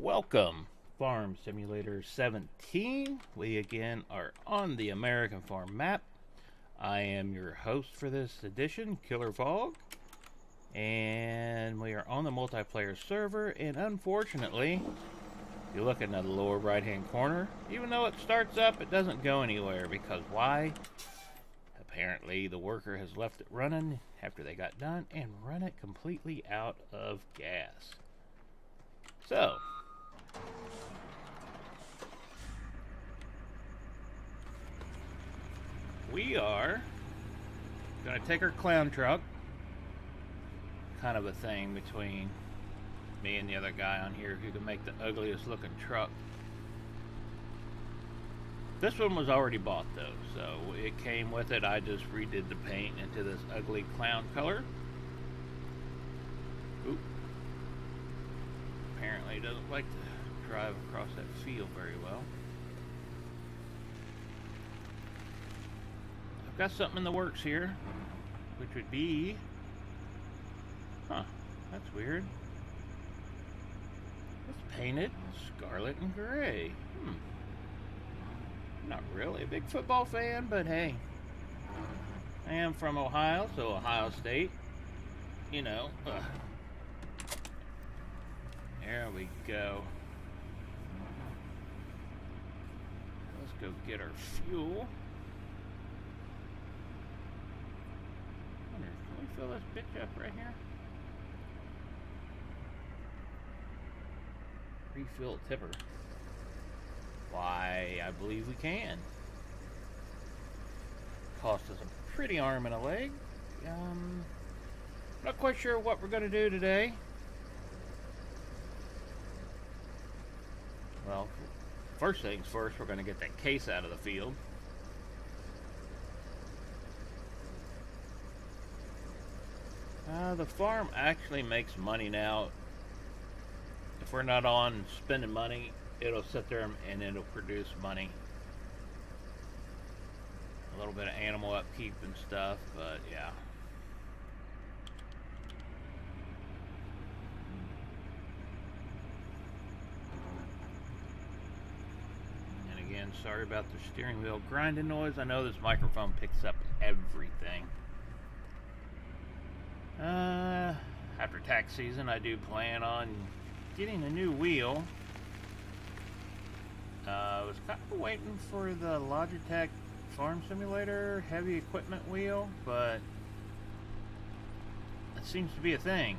Welcome, Farm Simulator 17. We again are on the American Farm map. I am your host for this edition, Killer Fog, and we are on the multiplayer server. And unfortunately, if you look in the lower right hand corner, even though it starts up, it doesn't go anywhere. Because why? Apparently the worker has left it running after they got done and run it completely out of gas. So we are going to take our clown truck, kind of a thing between me and the other guy on here who can make the ugliest looking truck. This one was already bought though, so it came with it. I just redid the paint into this ugly clown color. Oop. Apparently it doesn't like to drive across that field very well. I've got something in the works here, which would be, that's weird. It's painted scarlet and gray. Not really a big football fan, but hey, I am from Ohio, so Ohio State, you know. There we go. Let's go get our fuel. Can we fill this bitch up right here? Refill tipper. Why, I believe we can. Cost us a pretty arm and a leg. Not quite sure what we're going to do today. Well, first things first, we're going to get that case out of the field. The farm actually makes money now. If we're not on spending money, it'll sit there and it'll produce money. A little bit of animal upkeep and stuff, but yeah. And again, sorry about the steering wheel grinding noise. I know this microphone picks up everything. After tax season, I do plan on getting a new wheel. I was kind of waiting for the Logitech Farm Simulator heavy equipment wheel, but it seems to be a thing.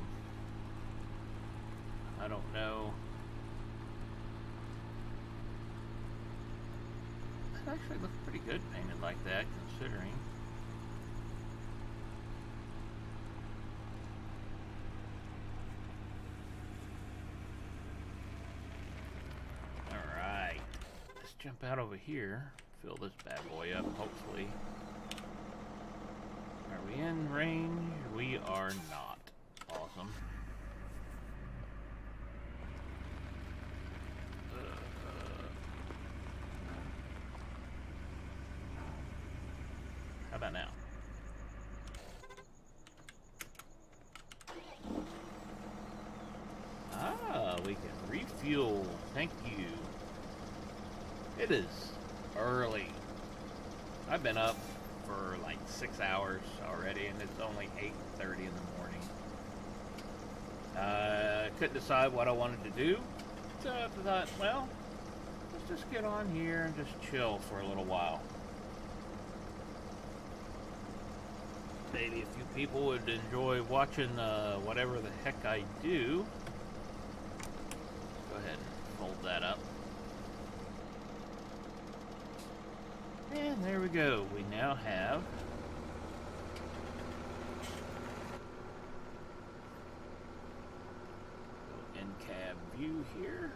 I don't know. It actually looks pretty good painted like that, considering. Jump out over here, fill this bad boy up, hopefully. Are we in range? We are not. Awesome. How about now? We can refuel. Thank you. It is early. I've been up for like 6 hours already, and it's only 8:30 in the morning. Couldn't decide what I wanted to do, so I thought, well, let's just get on here and just chill for a little while. Maybe a few people would enjoy watching whatever the heck I do. Go ahead and fold that up. And there we go. We now have in-cab view here.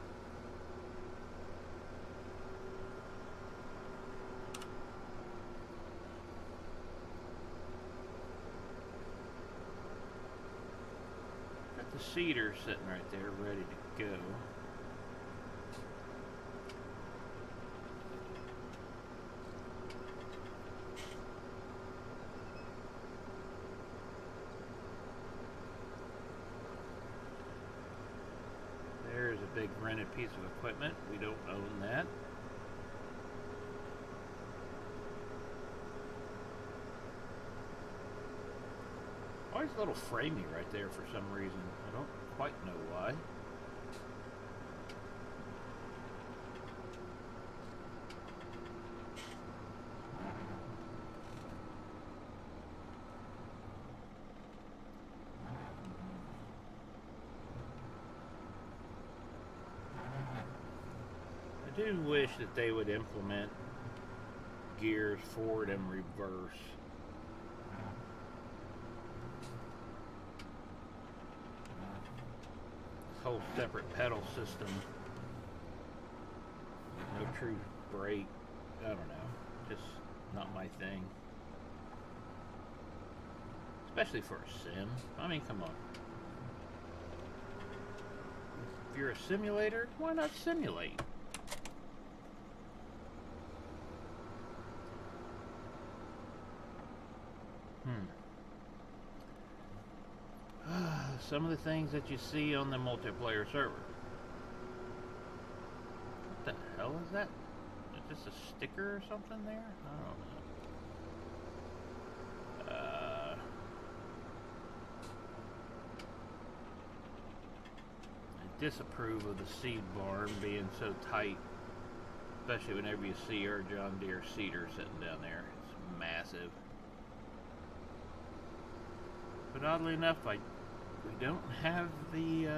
Got the cedar sitting right there ready to go. big rented piece of equipment. We don't own that. Always a little framey right there for some reason. I don't quite know why. I do wish that they would implement gears forward and reverse. Whole separate pedal system. No true brake. I don't know. Just not my thing. Especially for a sim. I mean, come on. If you're a simulator, why not simulate? Some of the things that you see on the multiplayer server. What the hell is that? Is this a sticker or something there? I don't know. I disapprove of the seed barn being so tight. Especially whenever you see our John Deere seeder sitting down there. It's massive. But oddly enough, we don't have the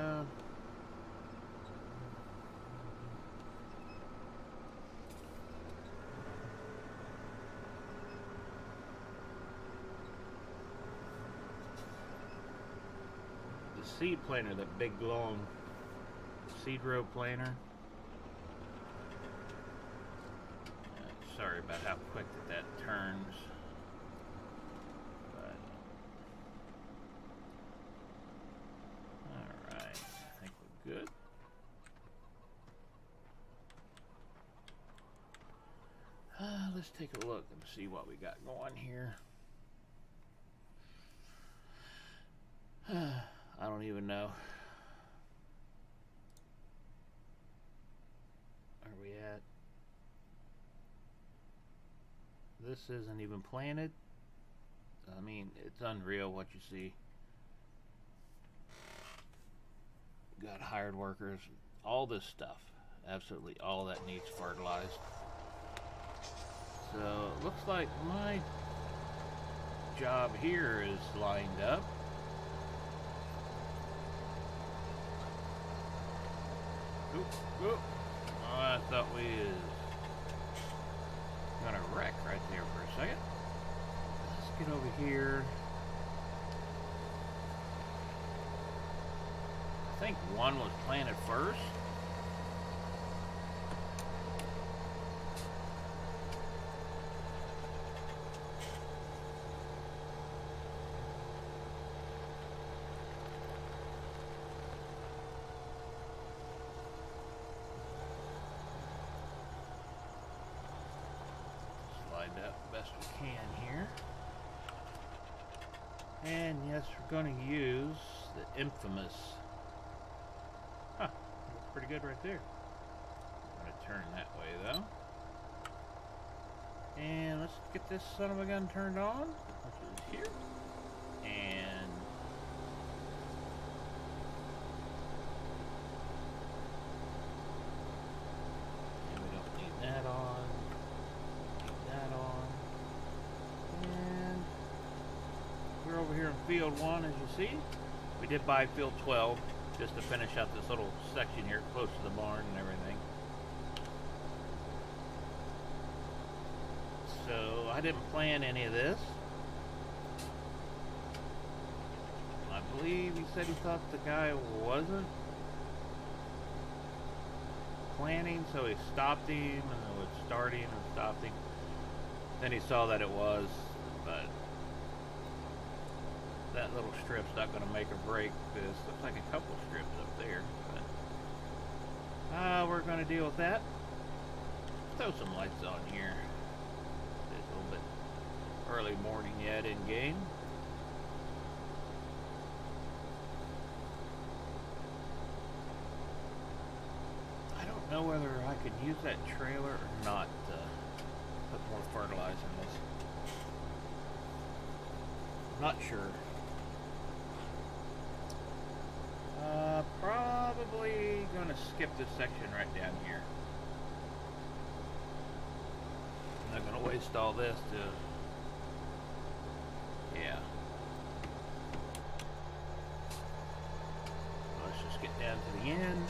seed planter, that big long seed row planter. Sorry about how quick that turns. Good. Let's take a look and see what we got going here. I don't even know. Where are we at? This isn't even planted. I mean, it's unreal what you see. Got hired workers, all this stuff, absolutely all that needs fertilized. So it looks like my job here is lined up. Oop, oop. Oh, I thought we was gonna wreck right there for a second. Let's get over here. I think one was planted first. Slide that best we can here. And yes, we're going to use the infamous. Huh, looks pretty good right there. I'm going to turn that way though. And let's get this son of a gun turned on, which is here. And we don't need that on. Need that on. And we're over here in field 1, as you see. We did buy field 12 just to finish out this little section here close to the barn and everything. So I didn't plan any of this. I believe he said he thought the guy wasn't planning, so he stopped him and then was starting and stopped him. Then he saw that it was, but that little strip's not going to make or break this. Looks like a couple strips up there, but we're going to deal with that. Throw some lights on here. It's a little bit early morning yet in game. know whether I could use that trailer or not to put more fertilizer in this. Not sure. Probably gonna skip this section right down here. I'm not gonna waste all this to... Yeah. Let's just get down to the end.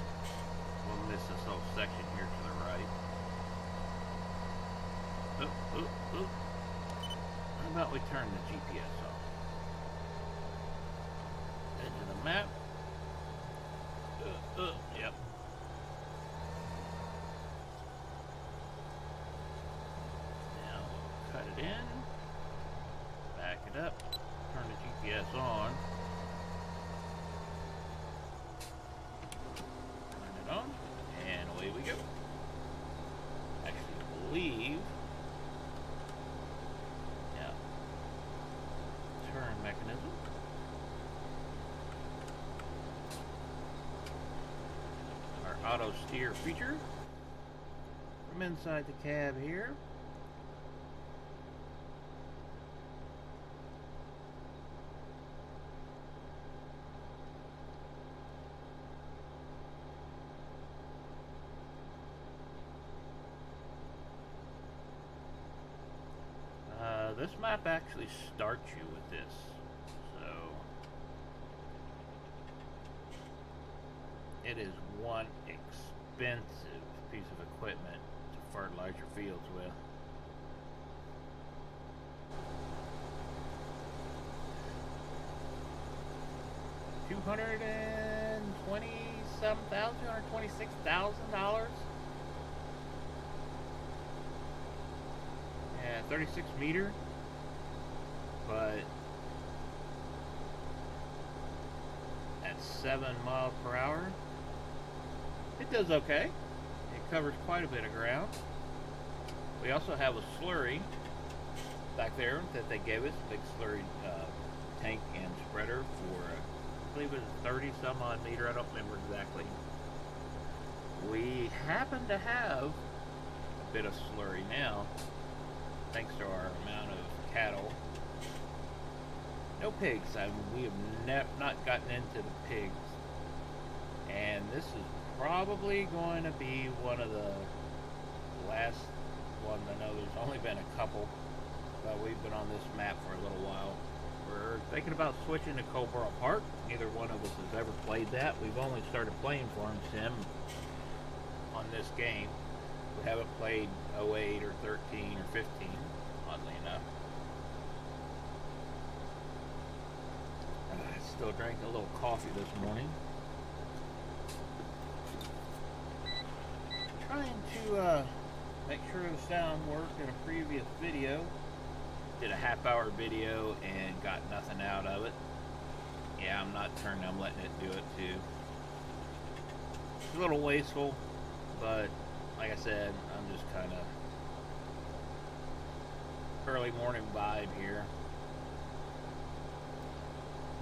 We'll miss this whole section here to the right. How about we turn the GPS off? Edge of the map. Yep. Now we'll cut it in, back it up, turn the GPS on, turn it on, and away we go. Actually, believe, yeah, turn mechanism. Auto steer feature from inside the cab here. This map actually starts you with this, so it is one expensive piece of equipment to fertilize your fields with. $226,000. Yeah, 36 meter, but at 7 miles per hour, it does okay. It covers quite a bit of ground. We also have a slurry back there that they gave us, big slurry tank and spreader for, I believe it was 30 some odd meter, I don't remember exactly. We happen to have a bit of slurry now, thanks to our amount of cattle. No pigs. We have not gotten into the pigs. And this is probably going to be one of the last ones. I know there's only been a couple, but we've been on this map for a little while. We're thinking about switching to Coleborough Park. Neither one of us has ever played that. We've only started playing Farm Sim on this game. We haven't played 08 or 13 or 15, oddly enough. I still drank a little coffee this morning. Trying to make sure the sound worked in a previous video. Did a half-hour video and got nothing out of it. Yeah, I'm letting it do it too. It's a little wasteful, but like I said, I'm just kind of early morning vibe here.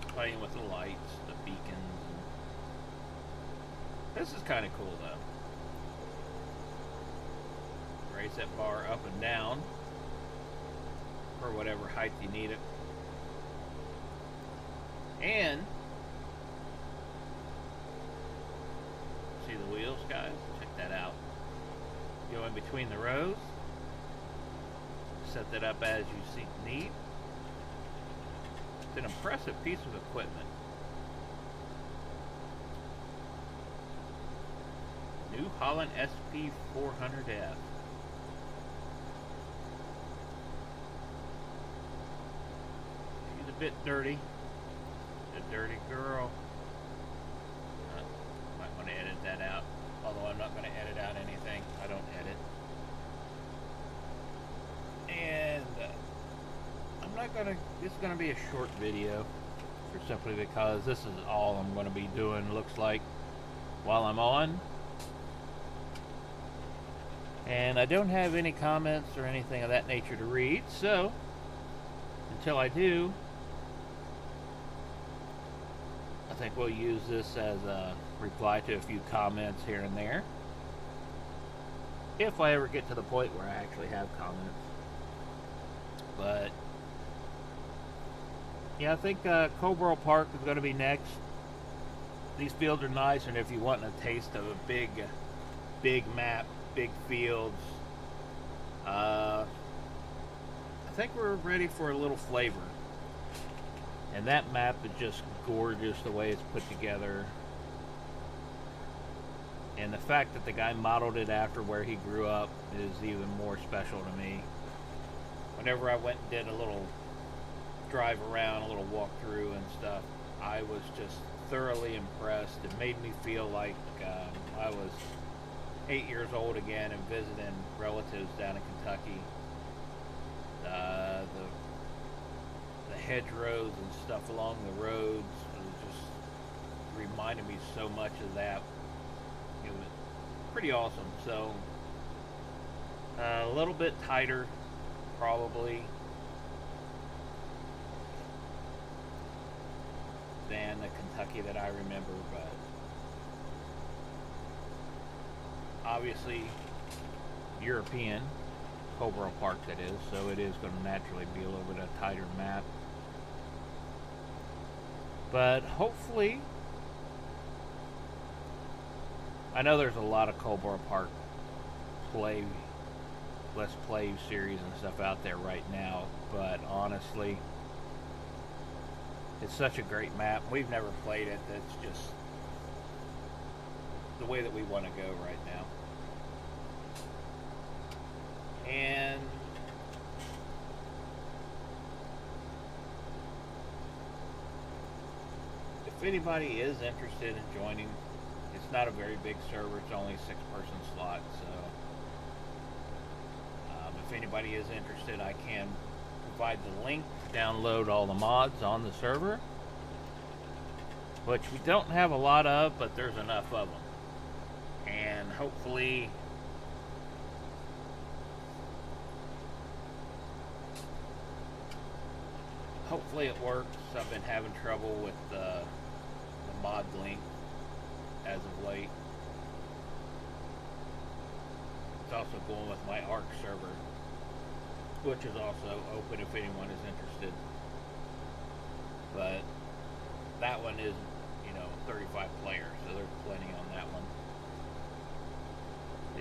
Playing with the lights, the beacons. This is kind of cool though. Raise that bar up and down for whatever height you need it. And see the wheels, guys? Check that out. Go in between the rows. Set that up as you see need. It's an impressive piece of equipment. New Holland SP 400F. She's a bit dirty. A dirty girl. Might want to edit that out. Although I'm not going to edit out anything. I don't edit. And I'm not going to, this is going to be a short video. Simply because this is all I'm going to be doing, looks like, while I'm on. And I don't have any comments or anything of that nature to read, so until I do, I think we'll use this as a reply to a few comments here and there. if I ever get to the point where I actually have comments. But yeah, I think Coburl Park is going to be next. These fields are nice, and if you want a taste of a big map, big fields, I think we're ready for a little flavor. And that map is just gorgeous the way it's put together. And the fact that the guy modeled it after where he grew up is even more special to me. Whenever I went and did a little drive around, a little walk through and stuff, I was just thoroughly impressed. It made me feel like I was 8 years old again and visiting relatives down in Kentucky. The hedgerows and stuff along the roads just reminded me so much of that. It was pretty awesome. So a little bit tighter, probably, than the Kentucky that I remember, but obviously European, Coburl Park that is, so it is going to naturally be a little bit of a tighter map. But hopefully, I know there's a lot of Coburl Park Let's Play series and stuff out there right now, but honestly, it's such a great map. We've never played it. That's just the way that we want to go right now. And if anybody is interested in joining, it's not a very big server. It's only a 6-person slot, so if anybody is interested, I can provide the link to download all the mods on the server, which we don't have a lot of, but there's enough of them. And hopefully it works. I've been having trouble with the mod link as of late. It's also going with my ARC server, which is also open if anyone is interested. But that one is, 35 players, so there's plenty on that one.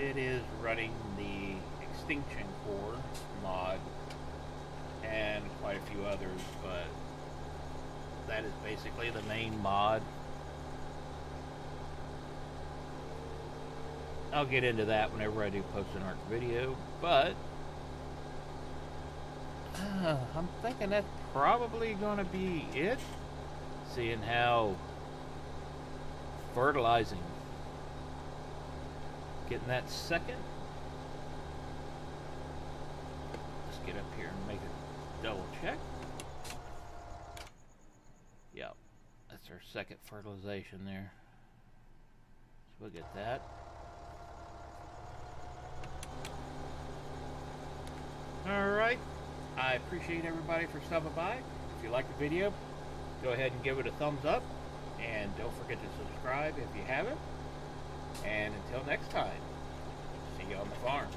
It is running the Extinction Core mod and quite a few others, but that is basically the main mod. I'll get into that whenever I do post an ARC video, but I'm thinking that's probably going to be it, seeing how fertilizing, getting that second. Let's get up here and make a double check. Yep, that's our second fertilization there, so we'll get that. Alright, I appreciate everybody for stopping by. If you liked the video, go ahead and give it a thumbs up, and don't forget to subscribe if you haven't. And until next time, see you on the farm.